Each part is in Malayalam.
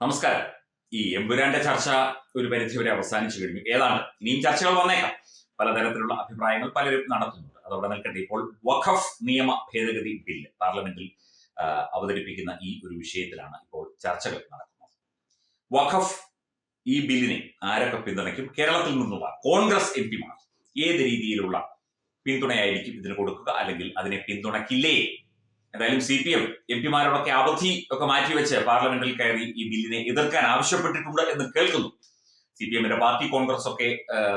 നമസ്കാരം. ഈ എമ്പുരാന്റെ ചർച്ച ഒരു പരിധിവരെ അവസാനിച്ചു കഴിഞ്ഞു. ഏതാണ് ഇനിയും ചർച്ചകൾ വന്നേക്കാം. പലതരത്തിലുള്ള അഭിപ്രായങ്ങൾ പലരും നടത്തുന്നുണ്ട്. അതോടെ നിൽക്കട്ടെ, ഇപ്പോൾ വഖഫ് നിയമ ഭേദഗതി ബില്ല് പാർലമെന്റിൽ അവതരിപ്പിക്കുന്ന ഈ ഒരു വിഷയത്തിലാണ് ഇപ്പോൾ ചർച്ചകൾ നടക്കുന്നത്. വഖഫ് ഈ ബില്ലിനെ ആരൊക്കെ പിന്തുണയ്ക്കും? കേരളത്തിൽ നിന്നുള്ള കോൺഗ്രസ് എംപിമാർ ഏത് രീതിയിലുള്ള പിന്തുണയായിരിക്കും ഇതിന് കൊടുക്കുക, അല്ലെങ്കിൽ അതിനെ പിന്തുണയ്ക്കില്ലേ? എന്തായാലും CPM എംപിമാരോടൊക്കെ അവധി ഒക്കെ മാറ്റിവെച്ച് പാർലമെന്റിൽ കയറി ഈ ബില്ലിനെ എതിർക്കാൻ ആവശ്യപ്പെട്ടിട്ടുണ്ട് എന്ന് കേൾക്കുന്നു. CPMന്റെ പാർട്ടി കോൺഗ്രസ് ഒക്കെ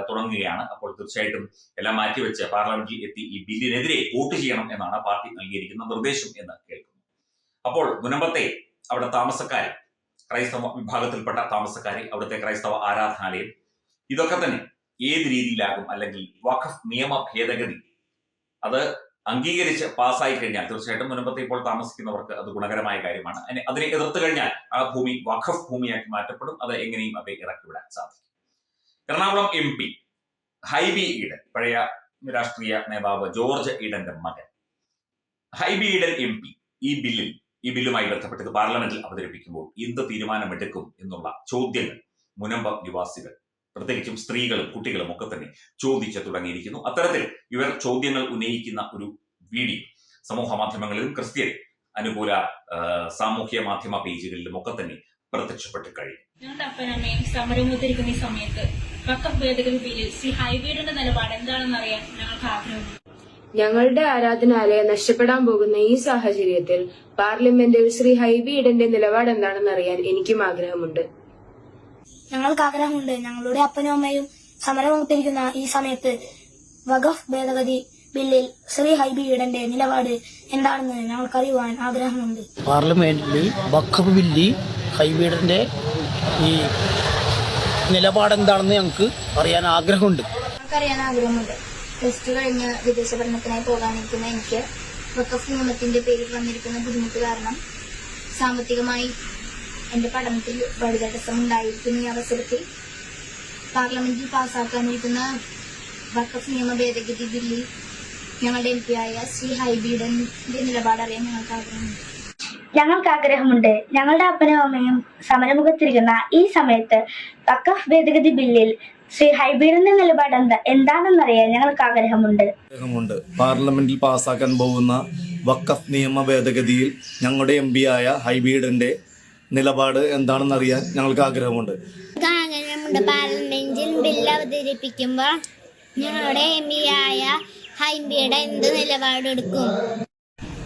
തുടങ്ങുകയാണ്. അപ്പോൾ തീർച്ചയായിട്ടും എല്ലാം മാറ്റിവെച്ച് പാർലമെന്റിൽ എത്തി ഈ ബില്ലിനെതിരെ വോട്ട് ചെയ്യണം എന്നാണ് പാർട്ടി നൽകിയിരിക്കുന്ന നിർദ്ദേശം എന്ന് കേൾക്കുന്നു. അപ്പോൾ മുനമ്പത്തെ അവിടെ താമസക്കാരെ, ക്രൈസ്തവ വിഭാഗത്തിൽപ്പെട്ട താമസക്കാരെ, അവിടുത്തെ ക്രൈസ്തവ ആരാധനാലയം, ഇതൊക്കെ തന്നെ ഏത് രീതിയിലാകും? അല്ലെങ്കിൽ വഖഫ് നിയമ ഭേദഗതി അത് അംഗീകരിച്ച് പാസ്സായി കഴിഞ്ഞാൽ തീർച്ചയായിട്ടും മുൻപത്തെ ഇപ്പോൾ താമസിക്കുന്നവർക്ക് അത് ഗുണകരമായ കാര്യമാണ്. അതിനെ എതിർത്ത് കഴിഞ്ഞാൽ ആ ഭൂമി വഖഫ് ഭൂമിയാക്കി മാറ്റപ്പെടും. അത് എങ്ങനെയും അവയെ ഇറക്കിവിടാൻ സാധിക്കും. എറണാകുളം MP ഹൈബി ഈഡൻ, പഴയ രാഷ്ട്രീയ നേതാവ് ജോർജ് ഈഡന്റെ മകൻ ഹൈബി ഈഡൻ MP ഈ ബില്ലുമായി ബന്ധപ്പെട്ട് പാർലമെന്റിൽ അവതരിപ്പിക്കുമ്പോൾ എന്ത് തീരുമാനമെടുക്കും എന്നുള്ള ചോദ്യങ്ങൾ മുനമ്പം നിവാസികൾ, പ്രത്യേകിച്ചും സ്ത്രീകളും കുട്ടികളും ഒക്കെ തന്നെ ചോദിച്ചു തുടങ്ങിയിരിക്കുന്നു. അത്തരത്തിൽ ഇവർ ചോദ്യങ്ങൾ ഉന്നയിക്കുന്ന ഒരു വീഡിയോ സമൂഹ മാധ്യമങ്ങളിലും ക്രിസ്ത്യൻ അനുകൂല സാമൂഹ്യ മാധ്യമ പേജുകളിലും ഒക്കെ തന്നെ പ്രത്യക്ഷപ്പെട്ട് കഴിഞ്ഞു. ഞങ്ങളുടെ അപ്പനമ്മയും സമരമുത്തിരിക്കുന്ന ഈ സമയത്ത് വഖഫ് ഭേദഗതി ബില്ലിൽ ശ്രീ ഹൈബിയുടെ നിലപാട് എന്താണെന്ന് അറിയാൻ ഞങ്ങൾക്ക് ആഗ്രഹമുണ്ട്. ഞങ്ങളുടെ ആരാധനാലയം നഷ്ടപ്പെടാൻ പോകുന്ന ഈ സാഹചര്യത്തിൽ പാർലമെന്റിൽ ശ്രീ ഹൈബി ഈഡന്റെ നിലപാട് എന്താണെന്ന് അറിയാൻ എനിക്കും ആഗ്രഹമുണ്ട്. ഞങ്ങൾക്ക് ആഗ്രഹമുണ്ട്. ഞങ്ങളുടെ അപ്പനും അമ്മയും സമരമുത്തിരിക്കുന്ന ഈ സമയത്ത് വഖഫ് ഭേദഗതി ബില്ലിൽ ശ്രീ ഹൈബി ഈഡന്റെ നിലപാട് എന്താണെന്ന് ഞങ്ങൾക്കറിയുവാൻ ആഗ്രഹമുണ്ട്. പാർലമെന്റിൽ വഖഫ് ബില്ല് ഹൈബി ഈഡന്റെ ഈ നിലപാട് എന്താണെന്ന് ഞങ്ങൾക്ക് അറിയാൻ ആഗ്രഹമുണ്ട്. ഞങ്ങൾക്കറിയാൻ ആഗ്രഹമുണ്ട്. പ്ലസ് ടു കഴിഞ്ഞ് വിദേശ പഠനത്തിനായി പോകാനിരിക്കുന്ന എനിക്ക് വഖഫ് നിയമത്തിന്റെ പേരിൽ വന്നിരിക്കുന്ന ബുദ്ധിമുട്ട് കാരണം സാമ്പത്തികമായി എന്റെ പഠനത്തിൽ വഴിതടസ്സം ഉണ്ടായിരിക്കുന്ന ഈ അവസരത്തിൽ പാർലമെന്റിൽ പാസ്സാക്കാനിരിക്കുന്ന വഖഫ് നിയമ ഭേദഗതി ബില്ലിൽ ഞങ്ങളുടെ MP ആയ ശ്രീ ഹൈബി ഈഡന്റെ നിലപാടറിയാൻ ഞങ്ങൾക്ക് ആഗ്രഹമുണ്ട്. ഞങ്ങളുടെ അപ്പനും അമ്മയും സമരമുഖത്തിരിക്കുന്ന ഈ സമയത്ത് വഖഫ് ഭേദഗതി ബില്ലിൽ ശ്രീ ഹൈബി ഈഡന്റെ നിലപാട് എന്താണെന്നറിയാൻ ഞങ്ങൾക്ക് ആഗ്രഹമുണ്ട്. പാർലമെന്റിൽ പാസ്സാക്കാൻ പോകുന്ന വഖഫ് നിയമ ഭേദഗതിയിൽ ഞങ്ങളുടെ MP ആയ ഹൈബി ഈഡന്റെ നിലപാട് എന്താണെന്ന് അറിയാൻ ഞങ്ങൾക്ക് ആഗ്രഹമുണ്ട്. പാർലമെന്റിൽ ബില്ല് അവതരിപ്പിക്കുമ്പോൾ ഞങ്ങളുടെ MP ആയ ഹൈബിയുടെ എന്ത് നിലപാടെടുക്കും?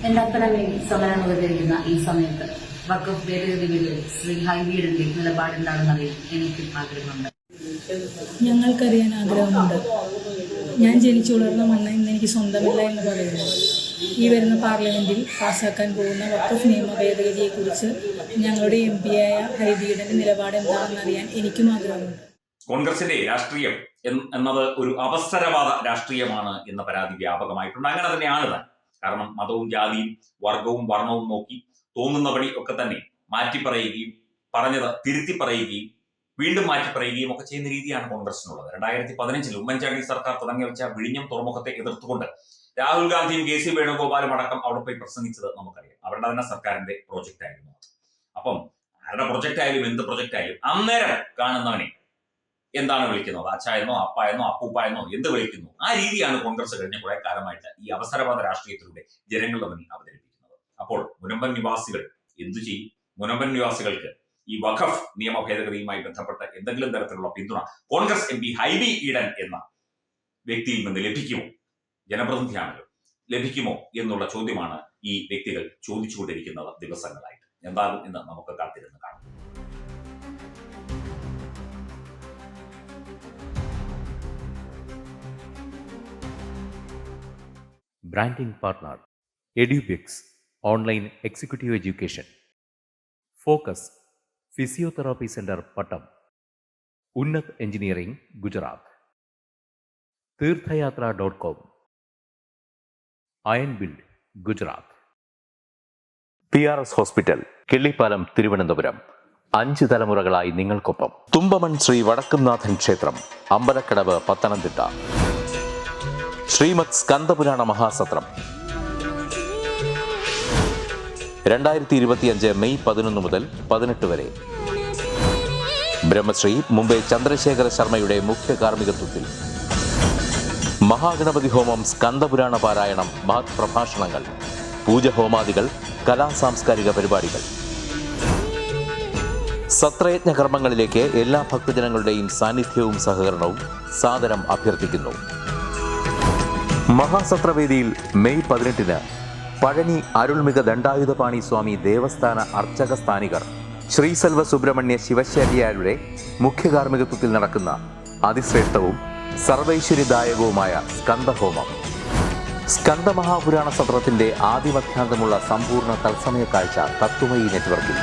എന്റെ അപ്പനമ്മയും സമരം അവതരിക്കുന്ന ഈ സമയത്ത് വഖഫ് ഭേദഗതി ബില്ലിൽ ശ്രീ ഹൈബി ഈഡന്റെ നിലപാട് എന്താണെന്ന് അറിയാൻ എനിക്കും ആഗ്രഹമുണ്ട്. ഞങ്ങൾക്കറിയാൻ ആഗ്രഹമുണ്ട്. ഞാൻ ജനിച്ചു വളർന്ന മണ്ണ് ഇന്ന് എനിക്ക് സ്വന്തമില്ല എന്ന് പറയുന്നു. ഈ വരുന്ന പാർലമെന്റിൽ പാസ്സാക്കാൻ പോകുന്ന വഖഫ് നിയമ ഭേദഗതിയെക്കുറിച്ച് ഞങ്ങളുടെ MP ആയ ഹൈബി ഈഡന്റെ നിലപാട് എന്താണെന്ന് അറിയാൻ എനിക്കും ആഗ്രഹമുണ്ട്. കോൺഗ്രസിന്റെ രാഷ്ട്രീയം എന്നത് ഒരു അവസരവാദ രാഷ്ട്രീയമാണ് എന്ന പരാതി വ്യാപകമായിട്ടുണ്ട്. അങ്ങനെ തന്നെയാണ് താൻ. കാരണം മതവും ജാതിയും വർഗവും വർണ്ണവും നോക്കി തോന്നുന്നപടി ഒക്കെ തന്നെ മാറ്റിപ്പറയുകയും പറഞ്ഞത് തിരുത്തി പറയുകയും വീണ്ടും മാറ്റിപ്പറയുകയും ഒക്കെ ചെയ്യുന്ന രീതിയാണ് കോൺഗ്രസിനുള്ളത്. 2015 ഉമ്മൻചാണ്ടി സർക്കാർ തുടങ്ങി വെച്ച വിഴിഞ്ഞം തുറമുഖത്തെ എതിർത്തുകൊണ്ട് രാഹുൽ ഗാന്ധിയും KC വേണുഗോപാലും അടക്കം അവിടെ പോയി പ്രസംഗിച്ചത് നമുക്കറിയാം. അവരുടെ തന്നെ സർക്കാരിന്റെ പ്രോജക്റ്റ് ആയിരുന്നു. അപ്പം ആരുടെ പ്രൊജക്റ്റ് ആയാലും എന്ത് പ്രൊജക്റ്റ് ആയാലും അന്നേരം കാണുന്നവനെ എന്താണ് വിളിക്കുന്നത്? അച്ചായെന്നോ അപ്പായെന്നോ അപ്പൂപ്പായെന്നോ എന്ത് വിളിക്കുന്നു? ആ രീതിയാണ് കോൺഗ്രസ് കഴിഞ്ഞ കുറെ കാലമായിട്ട് ഈ അവസരവാദ രാഷ്ട്രീയത്തിലൂടെ ജനങ്ങളുടെ മുന്നിൽ അവതരിപ്പിക്കുന്നത്. അപ്പോൾ മുനമ്പൻ നിവാസികൾ എന്തു ചെയ്യും? മുനമ്പൻ നിവാസികൾക്ക് ഈ വഖഫ് നിയമ ഭേദഗതിയുമായി ബന്ധപ്പെട്ട് എന്തെങ്കിലും തരത്തിലുള്ള പിന്തുണ കോൺഗ്രസ് MP ഹൈബി ഈഡൻ എന്ന വ്യക്തിയിൽ നിന്ന് ലഭിക്കുമോ? ജനപ്രതിനിധിയാണല്ലോ, ലഭിക്കുമോ എന്നുള്ള ചോദ്യമാണ് ഈ വ്യക്തികൾ ചോദിച്ചുകൊണ്ടിരിക്കുന്നത് ദിവസങ്ങളായിട്ട്. എന്താകും എന്ന് നമുക്ക് കാത്തിരുന്ന് കാണാം. Branding partner Edubix online executive education, focus physiotherapy centre Pattom, Unnat engineering Gujarat, തീർത്ഥയാത്ര.com, iron build Gujarat, PRS hospital Killipalam Thiruvananthapuram. 5 തലമുറകളായി നിങ്ങൾക്കൊപ്പം. തുമ്പമൺ ശ്രീ വടക്കുംനാഥൻ ക്ഷേത്രം, അമ്പലക്കടവ്, പത്തനംതിട്ട. ശ്രീമദ് സ്കന്ദപുരാണ മഹാസത്രം 2025 മെയ് 11 മുതൽ 18 വരെ. ബ്രഹ്മശ്രീ മുംബൈ ചന്ദ്രശേഖര ശർമ്മയുടെ മുഖ്യ കാർമ്മികത്വത്തിൽ മഹാഗണപതി ഹോമം, സ്കന്ദപുരാണ പാരായണം, മഹത് പ്രഭാഷണങ്ങൾ, പൂജഹോമാദികൾ, കലാസാംസ്കാരിക പരിപാടികൾ. സത്രയജ്ഞ കർമ്മങ്ങളിലേക്ക് എല്ലാ ഭക്തജനങ്ങളുടെയും സാന്നിധ്യവും സഹകരണവും സാദരം അഭ്യർത്ഥിക്കുന്നു. മഹാസത്രവേദിയിൽ മെയ് 18 പഴനി അരുൾമിക ദണ്ഡായുധപാണി സ്വാമി ദേവസ്ഥാന അർച്ചക സ്ഥാനികർ ശ്രീസെൽവ സുബ്രഹ്മണ്യ ശിവശാരിയാരുടെ മുഖ്യ കാർമ്മികത്വത്തിൽ നടക്കുന്ന അതിശ്രേഷ്ഠവും സർവൈശ്വര്യദായകവുമായ സ്കന്ദഹോമം. സ്കന്ദമഹാപുരാണ സത്രത്തിന്റെ ആദിമധ്യാന്തമുള്ള സമ്പൂർണ്ണ തത്സമയ കാഴ്ച തത്വമയി നെറ്റ്വർക്കിൽ.